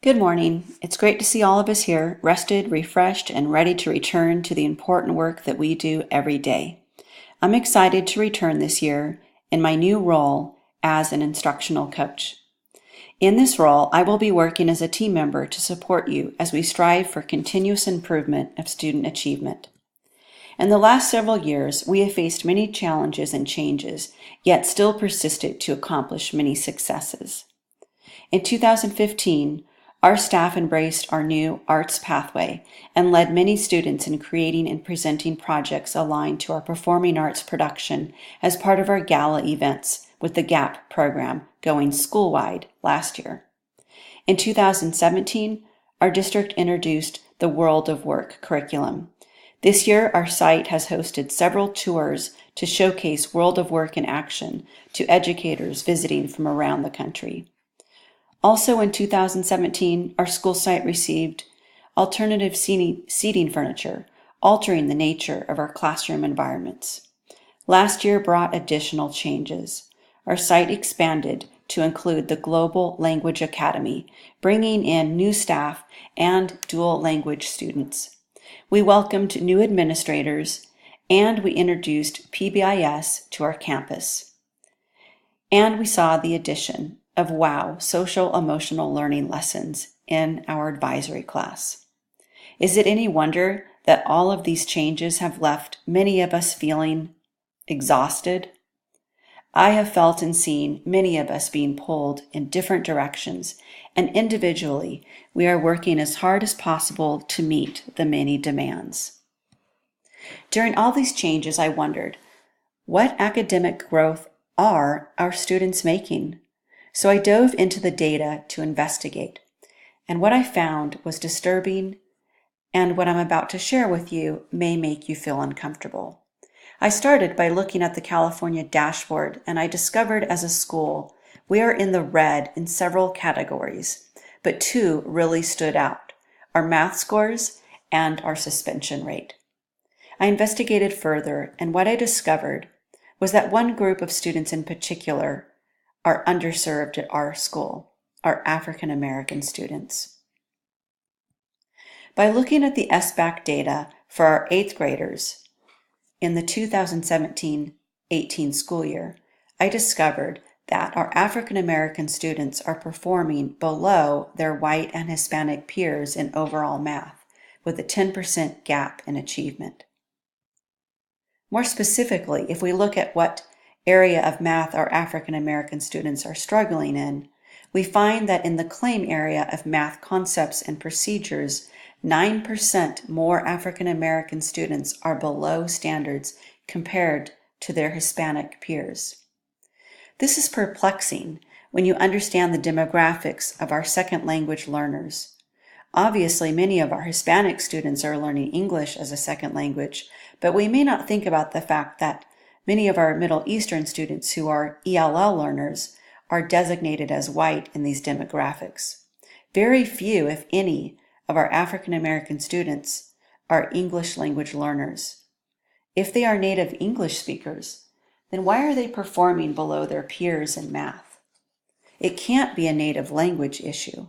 Good morning. It's great to see all of us here, rested, refreshed, and ready to return to the important work that we do every day. I'm excited to return this year in my new role as an instructional coach. In this role, I will be working as a team member to support you as we strive for continuous improvement of student achievement. In the last several years, we have faced many challenges and changes, yet still persisted to accomplish many successes. In 2015, our staff embraced our new arts pathway and led many students in creating and presenting projects aligned to our performing arts production as part of our gala events, with the GAP program going school-wide last year. In 2017, our district introduced the World of Work curriculum. This year, our site has hosted several tours to showcase World of Work in action to educators visiting from around the country. Also in 2017, our school site received alternative seating furniture, altering the nature of our classroom environments. Last year brought additional changes. Our site expanded to include the Global Language Academy, bringing in new staff and dual language students. We welcomed new administrators, and we introduced PBIS to our campus. And we saw the addition of WOW, social emotional learning lessons, in our advisory class. Is it any wonder that all of these changes have left many of us feeling exhausted? I have felt and seen many of us being pulled in different directions, and individually, we are working as hard as possible to meet the many demands. During all these changes, I wondered, what academic growth are our students making? So I dove into the data to investigate, and what I found was disturbing, and what I'm about to share with you may make you feel uncomfortable. I started by looking at the California dashboard, and I discovered as a school we are in the red in several categories, but two really stood out: our math scores and our suspension rate. I investigated further, and what I discovered was that one group of students in particular are underserved at our school, our African American students. By looking at the SBAC data for our 8th graders in the 2017-18 school year, I discovered that our African American students are performing below their white and Hispanic peers in overall math, with a 10% gap in achievement. More specifically, if we look at what area of math our African American students are struggling in, we find that in the claim area of math concepts and procedures, 9% more African American students are below standards compared to their Hispanic peers. This is perplexing when you understand the demographics of our second language learners. Obviously, many of our Hispanic students are learning English as a second language, but we may not think about the fact that many of our Middle Eastern students who are ELL learners are designated as white in these demographics. Very few, if any, of our African American students are English language learners. If they are native English speakers, then why are they performing below their peers in math? It can't be a native language issue.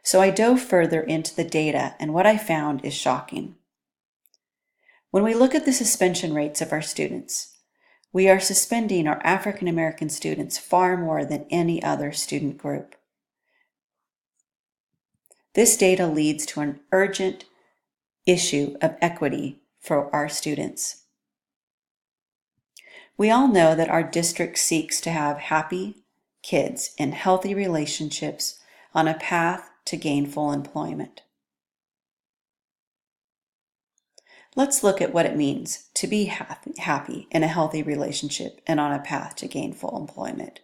So I dove further into the data, and what I found is shocking. When we look at the suspension rates of our students, we are suspending our African American students far more than any other student group. This data leads to an urgent issue of equity for our students. We all know that our district seeks to have happy kids in healthy relationships on a path to gainful employment. Let's look at what it means to be happy in a healthy relationship and on a path to gainful employment.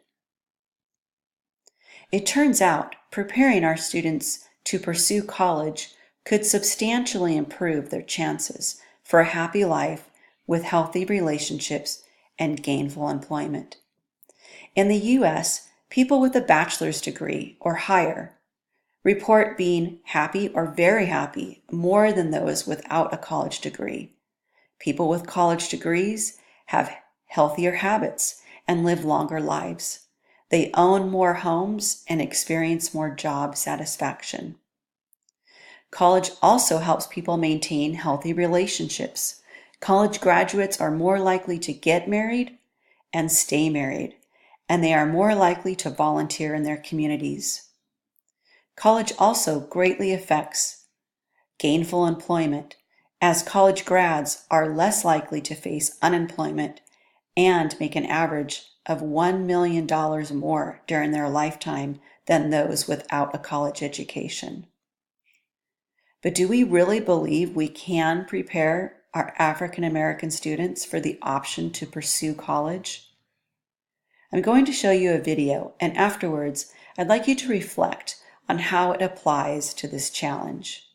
It turns out preparing our students to pursue college could substantially improve their chances for a happy life with healthy relationships and gainful employment. In the U.S., people with a bachelor's degree or higher report being happy or very happy more than those without a college degree. People with college degrees have healthier habits and live longer lives. They own more homes and experience more job satisfaction. College also helps people maintain healthy relationships. College graduates are more likely to get married and stay married, and they are more likely to volunteer in their communities. College also greatly affects gainful employment, as college grads are less likely to face unemployment and make an average of $1 million more during their lifetime than those without a college education. But do we really believe we can prepare our African American students for the option to pursue college? I'm going to show you a video, and afterwards, I'd like you to reflect on how it applies to this challenge.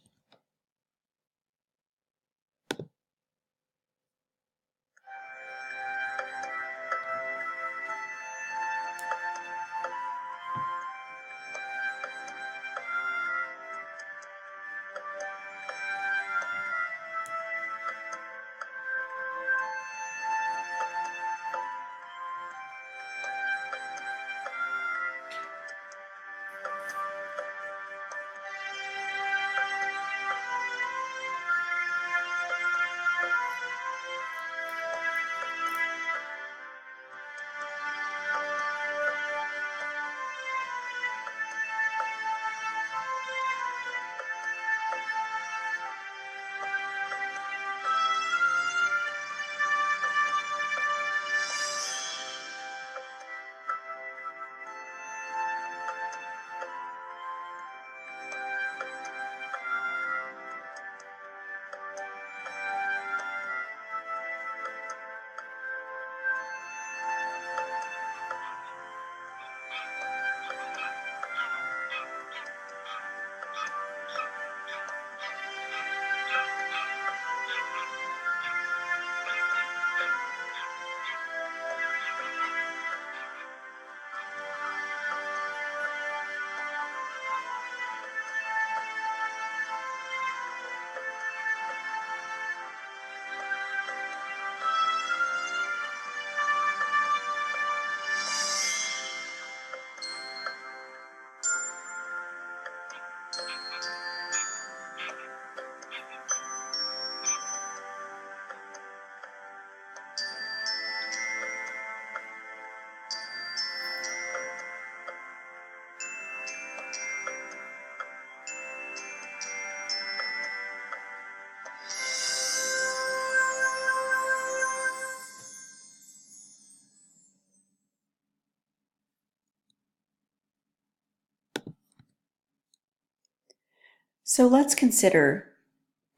So let's consider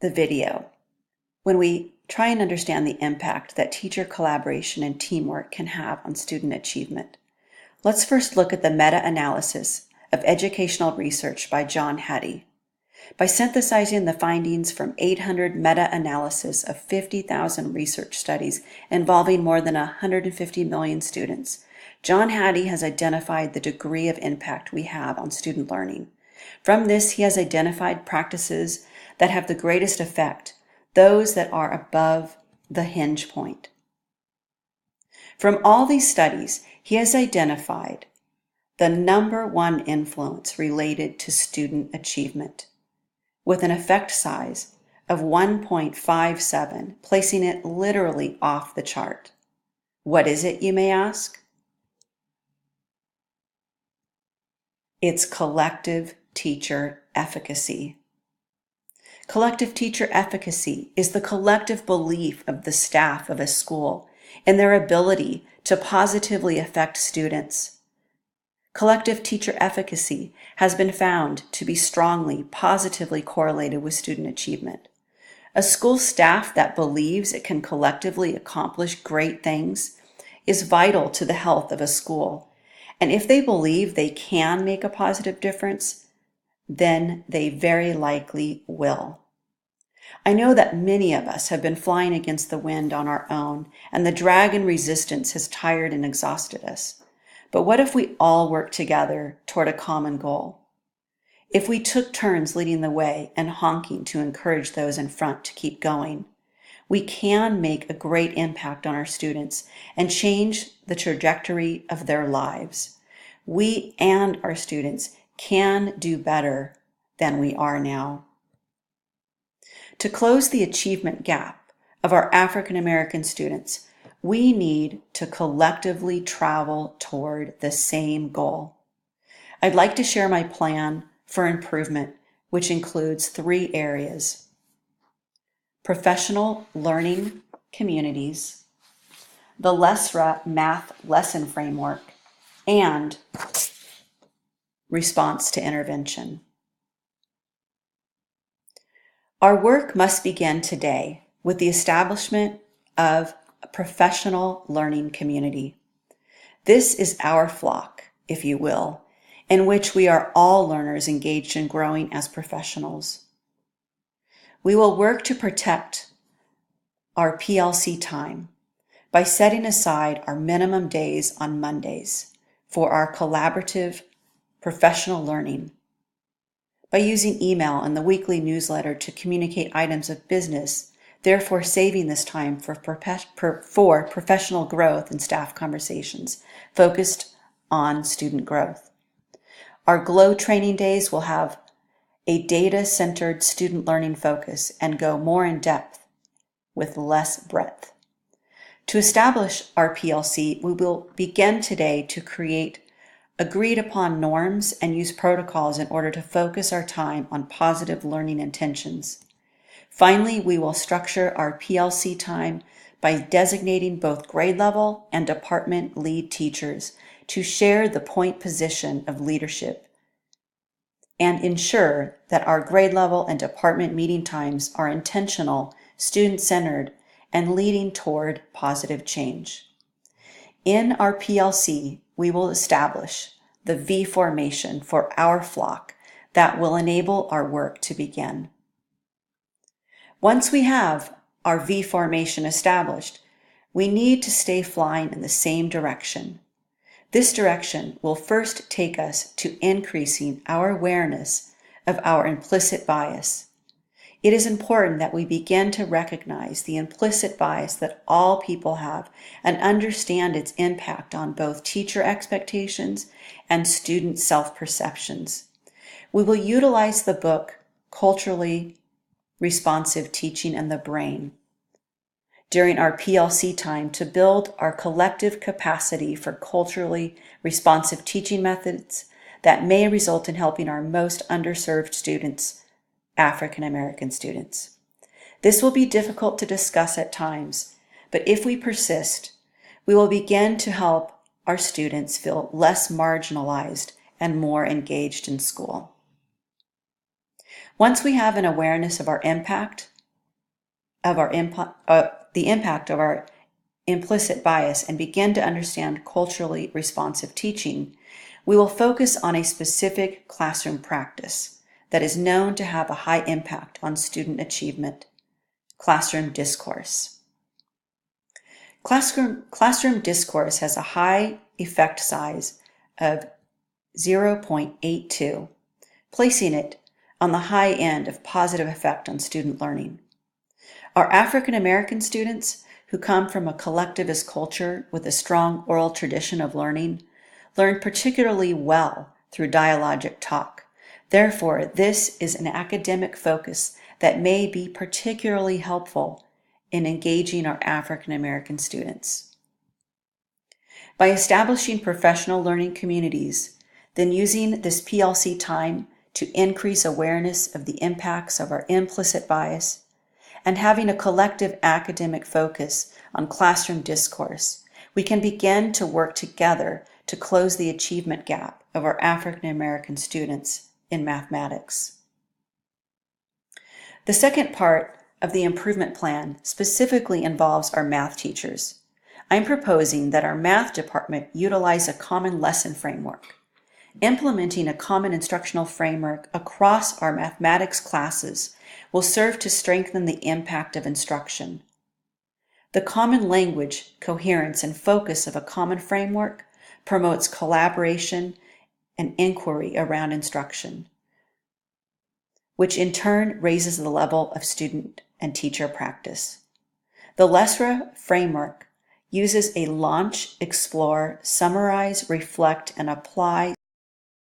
the video when we try and understand the impact that teacher collaboration and teamwork can have on student achievement. Let's first look at the meta-analysis of educational research by John Hattie. By synthesizing the findings from 800 meta-analysis of 50,000 research studies involving more than 150 million students, John Hattie has identified the degree of impact we have on student learning. From this, he has identified practices that have the greatest effect, those that are above the hinge point. From all these studies, he has identified the number one influence related to student achievement, with an effect size of 1.57, placing it literally off the chart. What is it, you may ask? It's collective teacher efficacy. Collective teacher efficacy is the collective belief of the staff of a school in their ability to positively affect students. Collective teacher efficacy has been found to be strongly positively correlated with student achievement. A school staff that believes it can collectively accomplish great things is vital to the health of a school. And if they believe they can make a positive difference, then they very likely will. I know that many of us have been flying against the wind on our own, and the drag and resistance has tired and exhausted us. But what if we all worked together toward a common goal? If we took turns leading the way and honking to encourage those in front to keep going, we can make a great impact on our students and change the trajectory of their lives. We and our students can do better than we are now. To close the achievement gap of our African American students, we need to collectively travel toward the same goal. I'd like to share my plan for improvement, which includes 3 areas: professional learning communities, the LESRA math lesson framework, and response to intervention. Our work must begin today with the establishment of a professional learning community. This is our flock, if you will, in which we are all learners engaged in growing as professionals. We will work to protect our PLC time by setting aside our minimum days on Mondays for our collaborative professional learning, by using email and the weekly newsletter to communicate items of business, therefore saving this time for professional growth and staff conversations focused on student growth. Our GLOW training days will have a data-centered student learning focus and go more in depth with less breadth. To establish our PLC, we will begin today to create agreed upon norms and use protocols in order to focus our time on positive learning intentions. Finally, we will structure our PLC time by designating both grade level and department lead teachers to share the point position of leadership and ensure that our grade level and department meeting times are intentional, student-centered, and leading toward positive change. In our PLC, we will establish the V formation for our flock that will enable our work to begin. Once we have our V formation established, we need to stay flying in the same direction. This direction will first take us to increasing our awareness of our implicit bias. It is important that we begin to recognize the implicit bias that all people have and understand its impact on both teacher expectations and student self-perceptions. We will utilize the book Culturally Responsive Teaching and the Brain during our PLC time to build our collective capacity for culturally responsive teaching methods that may result in helping our most underserved students, African American students. This will be difficult to discuss at times, but if we persist, we will begin to help our students feel less marginalized and more engaged in school. Once we have an awareness of the impact of our implicit bias and begin to understand culturally responsive teaching, we will focus on a specific classroom practice that is known to have a high impact on student achievement: classroom discourse. Classroom discourse has a high effect size of 0.82, placing it on the high end of positive effect on student learning. Our African American students, who come from a collectivist culture with a strong oral tradition of learning, learn particularly well through dialogic talk. Therefore, this is an academic focus that may be particularly helpful in engaging our African American students. By establishing professional learning communities, then using this PLC time to increase awareness of the impacts of our implicit bias, and having a collective academic focus on classroom discourse, we can begin to work together to close the achievement gap of our African American students in mathematics. The second part of the improvement plan specifically involves our math teachers. I'm proposing that our math department utilize a common lesson framework. Implementing a common instructional framework across our mathematics classes will serve to strengthen the impact of instruction. The common language, coherence, and focus of a common framework promotes collaboration and inquiry around instruction, which in turn raises the level of student and teacher practice. The LESRA framework uses a launch, explore, summarize, reflect, and apply